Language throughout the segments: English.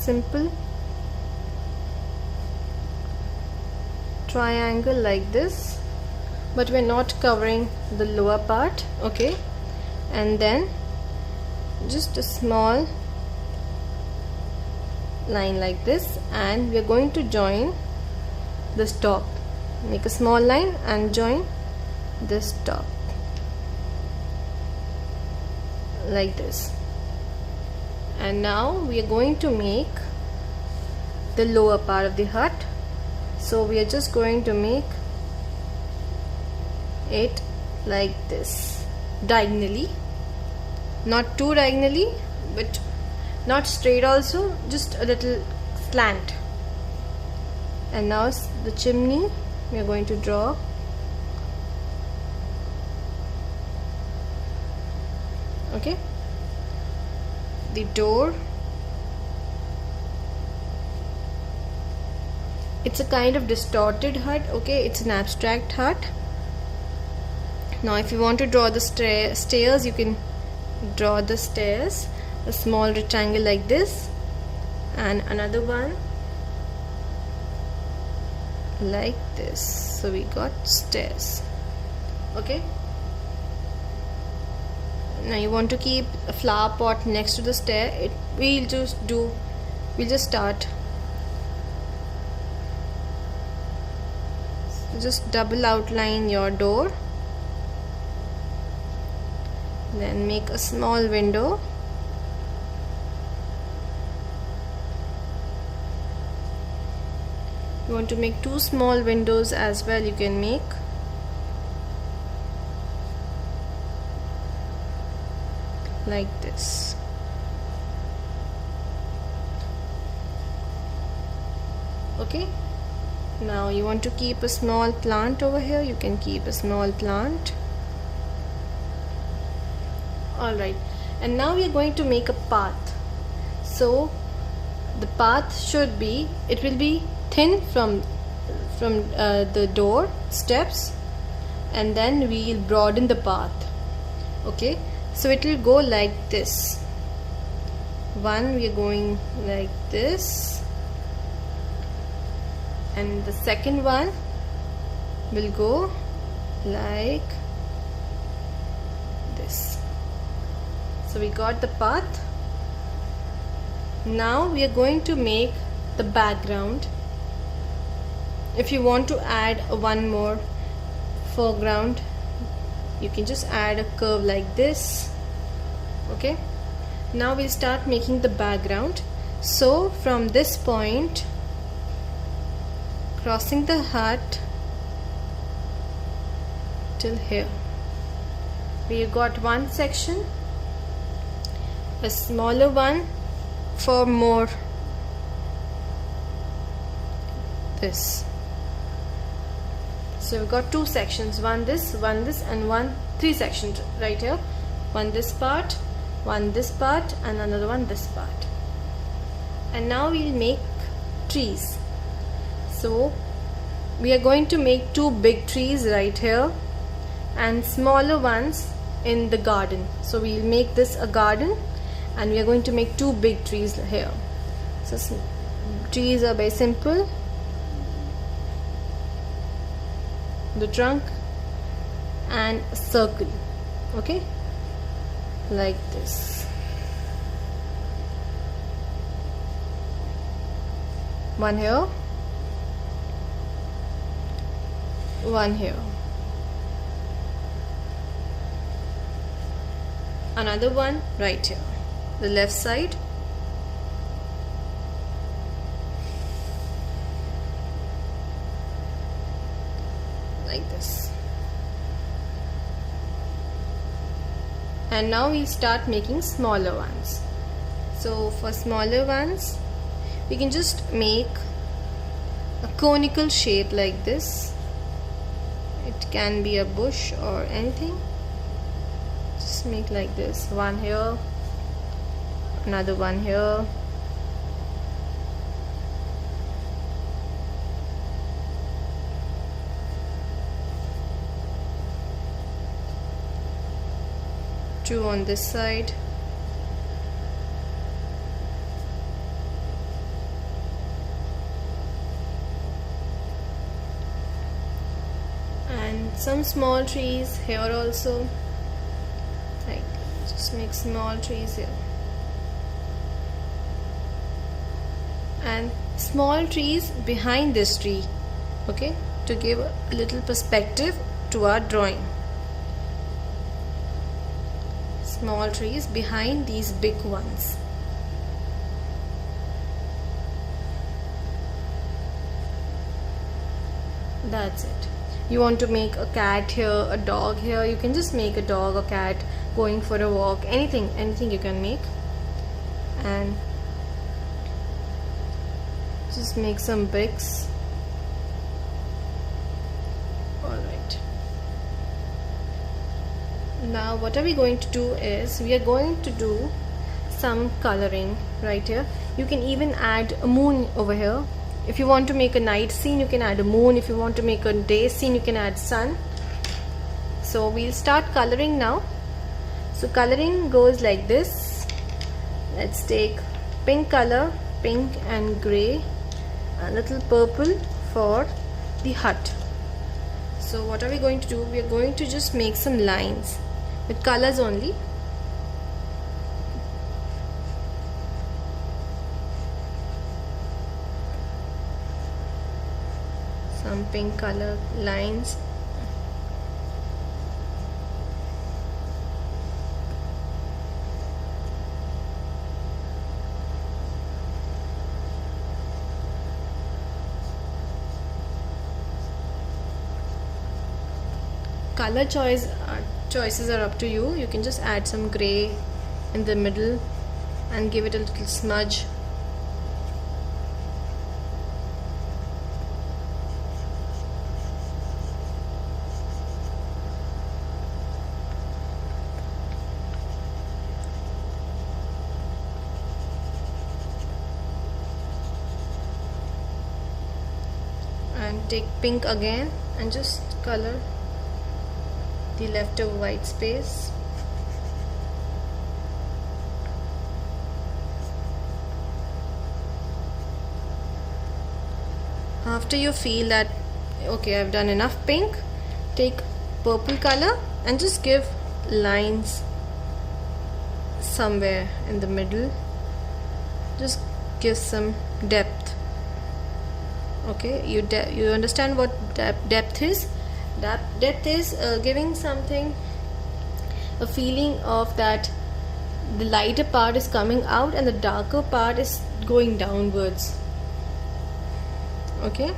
simple triangle like this, but we're not covering the lower part. Okay, and then just a small line like this, and we're going to join this top. Make a small line and join this top like this. And now we are going to make the lower part of the hut. So we are just going to make it like this, diagonally, not too diagonally, but not straight also, just a little slant. And now the chimney we are going to draw. Okay, the door, it's a kind of distorted hut. Okay, it's an abstract hut. Now if you want to draw the stairs, you can draw the stairs, a small rectangle like this, and another one like this. So we got stairs. Okay, now you want to keep a flower pot next to the stair. We'll just start. So just double outline your door, then make a small window. You want to make 2 small windows as well, you can make. Like this. Okay, now you want to keep a small plant over here, you can keep a small plant. Alright, and now we are going to make a path. So the path should be, it will be thin from the door steps, and then we will broaden the path. Okay, so it will go like this. One, we are going like this, and the second one will go like this. So we got the path. Now we are going to make the background. If you want to add one more foreground, you can just add a curve like this. Okay, now we'll start making the background. So from this point, crossing the hut till here, we got one section, a smaller one for more this. So we've got 2 sections, one this, and 3 sections right here. One this part, one this part, and another one this part. And now we'll make trees. So we are going to make 2 big trees right here and smaller ones in the garden. So we'll make this a garden, and we are going to make 2 big trees here. So trees are very simple. The trunk and a circle. Okay, like this. One here, one here, another one right here, the left side, like this. And now we'll start making smaller ones. So for smaller ones, we can just make a conical shape like this. It can be a bush or anything. Just make like this. One here, another one here, two on this side, some small trees here also. Right, just make small trees here. And small trees behind this tree, okay, to give a little perspective to our drawing. Small trees behind these big ones. That's it. You want to make a cat here, a dog here, you can just make a dog or cat going for a walk, anything you can make. And just make some bricks. Alright. Now what are we going to do is, we are going to do some coloring right here. You can even add a moon over here. If you want to make a night scene, you can add a moon. If you want to make a day scene, you can add sun. So we'll start coloring now. So coloring goes like this. Let's take pink color, pink and grey, a little purple for the hut. So what are we going to do? We are going to just make some lines with colors only. Some pink color lines. Color choices are up to you. You can just add some grey in the middle and give it a little smudge. And take pink again and just color the leftover white space. After you feel that okay, I've done enough pink, take purple color and just give lines somewhere in the middle. Just give some depth. Okay, you understand what depth is? Depth is giving something a feeling of that the lighter part is coming out and the darker part is going downwards. Okay,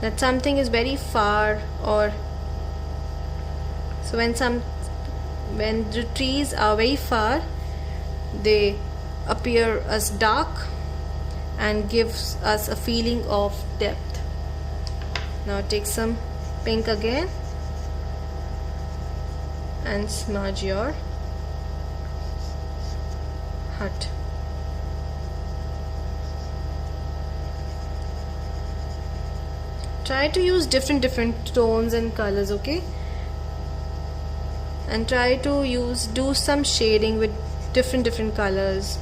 that something is very far, or so when the trees are very far, they appear as dark and gives us a feeling of depth. Now take some pink again and smudge your hut. Try to use different tones and colors, okay? And try to do some shading with different colors.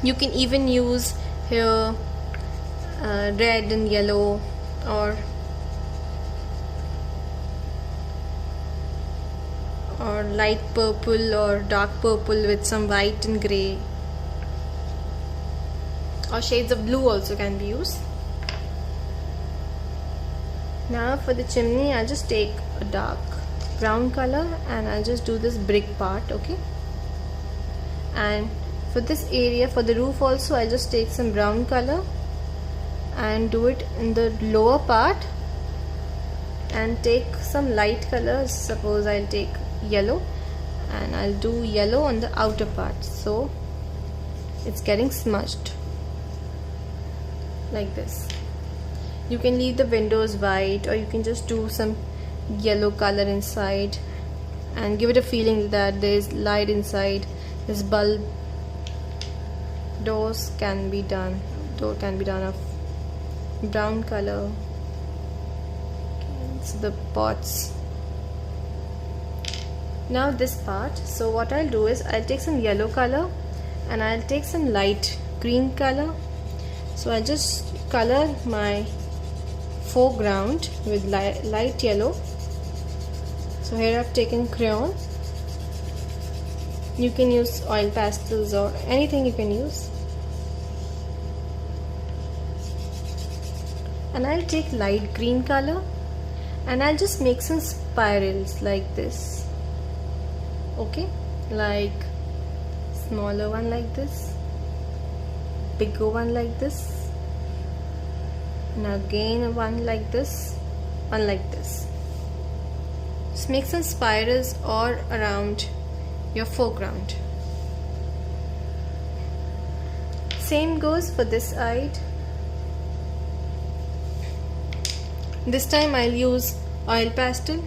You can even use here red and yellow, or light purple or dark purple with some white and grey, or shades of blue also can be used. Now for the chimney, I'll just take a dark brown color and I'll just do this brick part, okay? And for this area, for the roof also, I'll just take some brown color and do it in the lower part, and take some light colors. Suppose I'll take yellow and I'll do yellow on the outer part, so it's getting smudged like this. You can leave the windows white, or you can just do some yellow color inside and give it a feeling that there is light inside. This bulb door can be done of brown color. So the pots. Now this part, so what I'll do is I'll take some yellow color and I'll take some light green color. So I'll just color my foreground with light yellow. So here I've taken crayon. You can use oil pastels or anything you can use. And I'll take light green color and I'll just make some spirals like this. Okay, like smaller one like this, bigger one like this, and again one like this, one like this. Just make some spirals all around your foreground. Same goes for this side. This time I'll use oil pastel.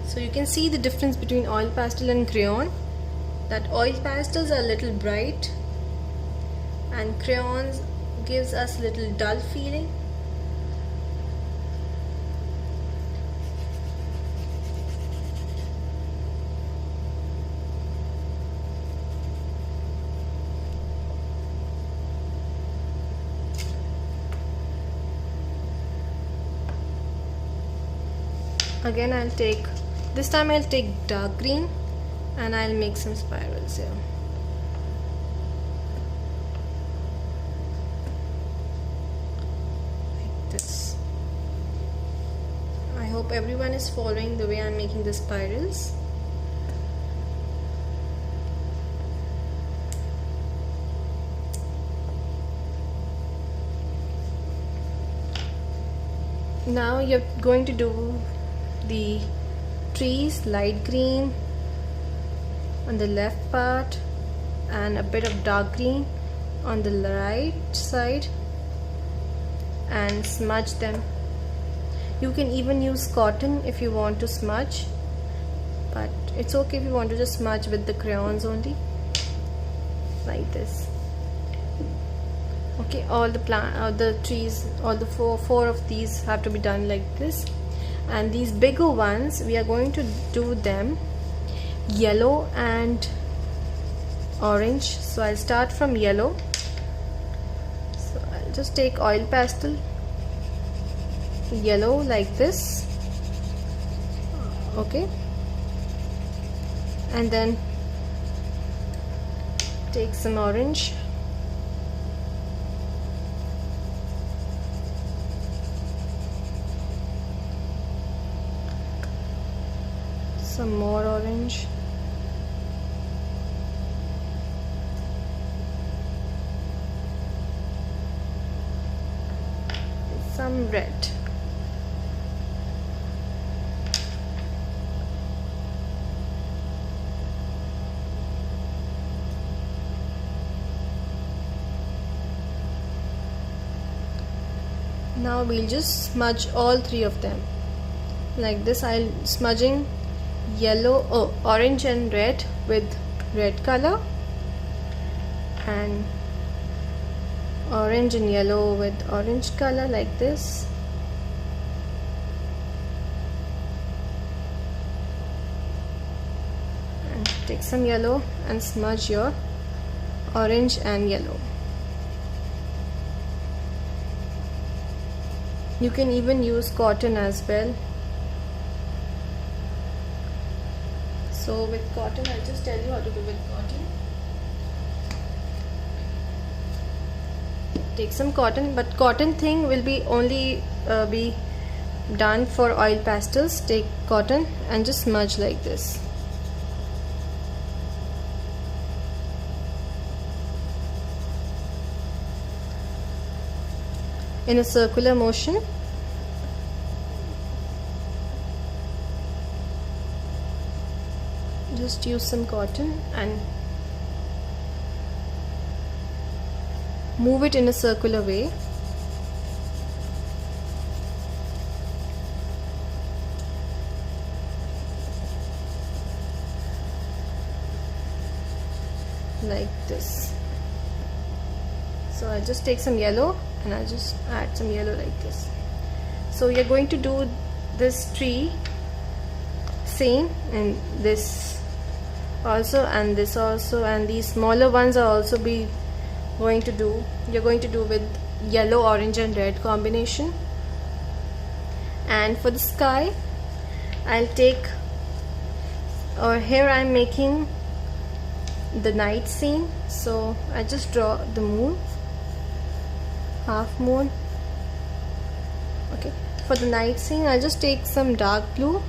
So you can see the difference between oil pastel and crayon, that oil pastels are a little bright and crayons gives us a little dull feeling. Again this time I'll take dark green and I'll make some spirals here. Like this. I hope everyone is following the way I'm making the spirals. Now you're going to do the trees light green on the left part and a bit of dark green on the right side and smudge them. You can even use cotton if you want to smudge, but it's okay if you want to just smudge with the crayons only, like this. Okay, all the trees, all the four of these have to be done like this. And these bigger ones, we are going to do them yellow and orange. So I'll start from yellow. So I'll just take oil pastel, yellow like this. Okay, and then take some orange. Some more orange, some red. Now we'll just smudge all three of them like this. I'll smudging orange and red with red color, and orange and yellow with orange color like this. And take some yellow and smudge your orange and yellow. You can even use cotton as well. So with cotton, I'll just tell you how to do with cotton. Take some cotton, but cotton thing will be only be done for oil pastels. Take cotton and just smudge like this. In a circular motion. Just use some cotton and move it in a circular way. Like this. So I'll just take some yellow and I'll just add some yellow like this. So you're going to do this tree same, and this also, and this also, and these smaller ones are also be going to do with yellow, orange and red combination. And for the sky, I'll take, or here I'm making the night scene, so I just draw the moon, half moon. Okay, for the night scene I'll just take some dark blue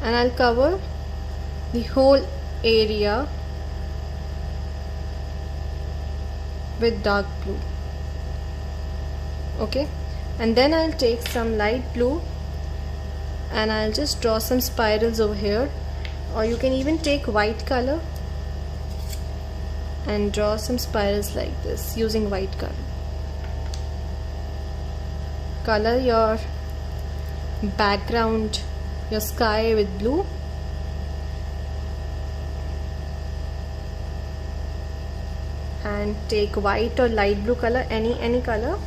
and I'll cover the whole area with dark blue. Okay, and then I'll take some light blue and I'll just draw some spirals over here, or you can even take white color and draw some spirals like this using white color. Color your background, your sky with blue. And take white or light blue color, any color,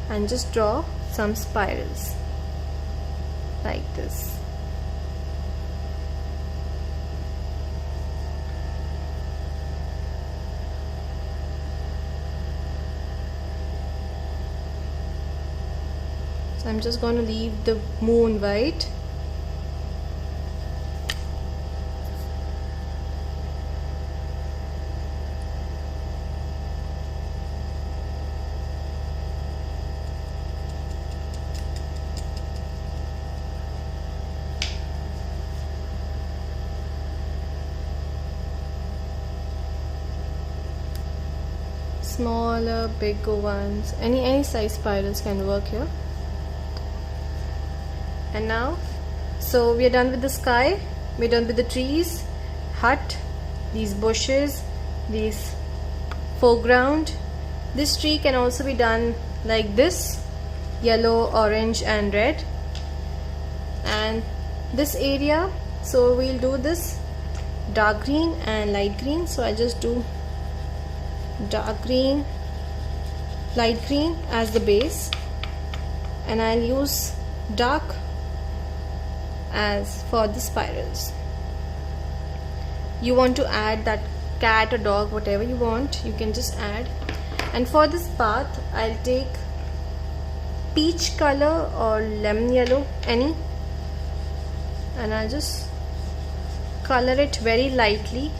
and just draw some spirals like this. So I'm just going to leave the moon white. Smaller, bigger ones, any size spirals can work here. And now, so we are done with the sky, we're done with the trees, hut, these bushes, these foreground. This tree can also be done like this, yellow, orange and red. And this area, so we'll do this dark green and light green. So I just do dark green, light green as the base, and I'll use dark as for the spirals. You want to add that cat or dog, whatever you want, you can just add. And for this path I'll take peach color or lemon yellow, any, and I'll just color it very lightly.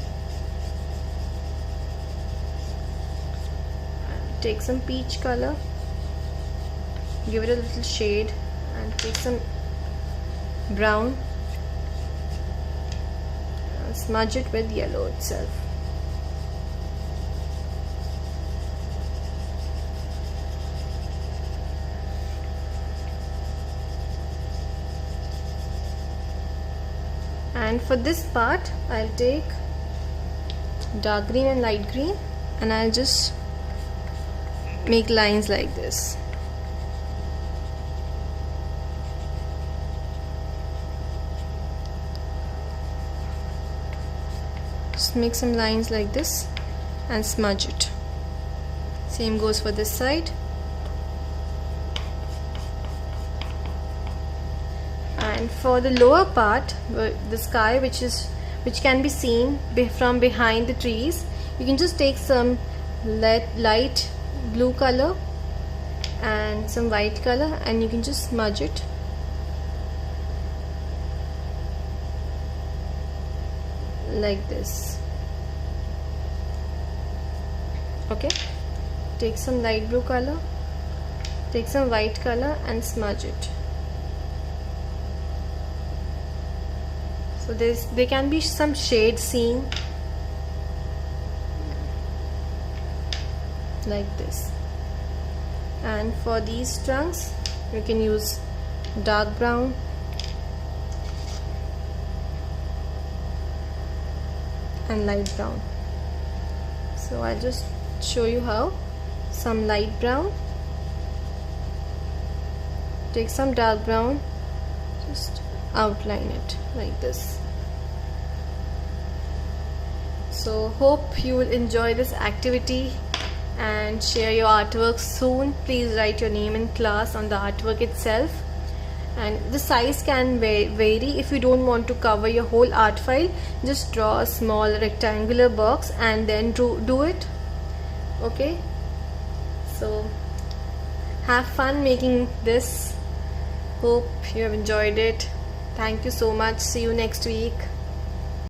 Take some peach color, give it a little shade, and take some brown and smudge it with yellow itself. And for this part I'll take dark green and light green, and I'll just make lines like this. Just make some lines like this and smudge it. Same goes for this side. And for the lower part, the sky which can be seen from behind the trees, you can just take some light blue color and some white color, and you can just smudge it like this. Okay, take some light blue color, take some white color and smudge it. So there can be some shade seen like this. And for these trunks you can use dark brown and light brown. So I'll just show you how. Some light brown, take some dark brown, just outline it like this. So hope you will enjoy this activity and share your artwork soon. Please write your name in class on the artwork itself, and the size can vary. If you don't want to cover your whole art file, just draw a small rectangular box and then do it. Okay, so have fun making this. Hope you have enjoyed it. Thank you so much. See you next week.